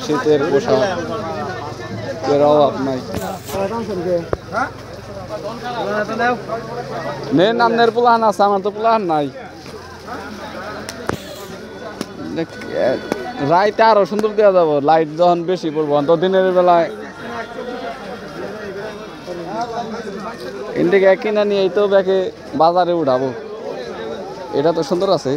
শীতের পোশাক এর অভাব নাই। নেন আপনার প্লান আছে, আমার তো প্লান নাই। রাইতে আরো সুন্দর দেওয়া যাবো, লাইট যখন বেশি পড়বো। অন্ত দিনের বেলায় ইন্ডিকে কিনা নিয়ে তো ব্যাকে বাজারে উঠাবো। এটা তো সুন্দর আছে।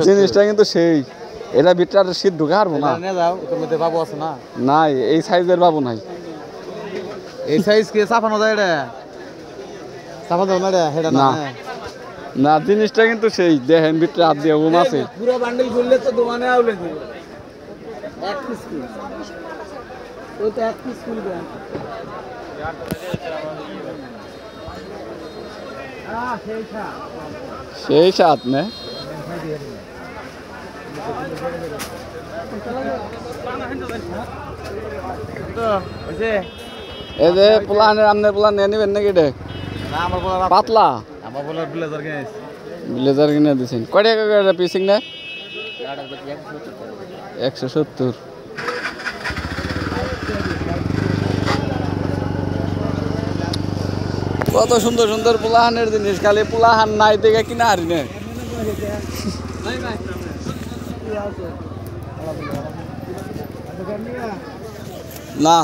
জিনিসটা কিন্তু সেই, এটা ভিতরে শীত ঢুকে হারবো না। বাবু আছে না? নাই, এই সাইজের বাবু নাই। এই সাইজ কে চাপানো যায়? এটা চাপা যাও না রে, এটা না না, জিনিসটা কিন্তু সেই দেখেন ভিতরে হাত দিয়ে ঘুম আছে। পুরো বান্ডেল খুললে তো দোকানে আউলে দিব। এক পিস খুল, ওই তো এক পিস খুলবে। সেই সাত না এই যে প্লানের আপনার প্লান নিয়ে নেবেন নাকি? পাতলা ব্লেজার কিনে দিচ্ছেন কয় টাকা করে পিসিং না? 170। কত সুন্দর সুন্দর পোলাহানের জিনিস, খালি পোলাহান নাই দেখে কিনা হারি না। না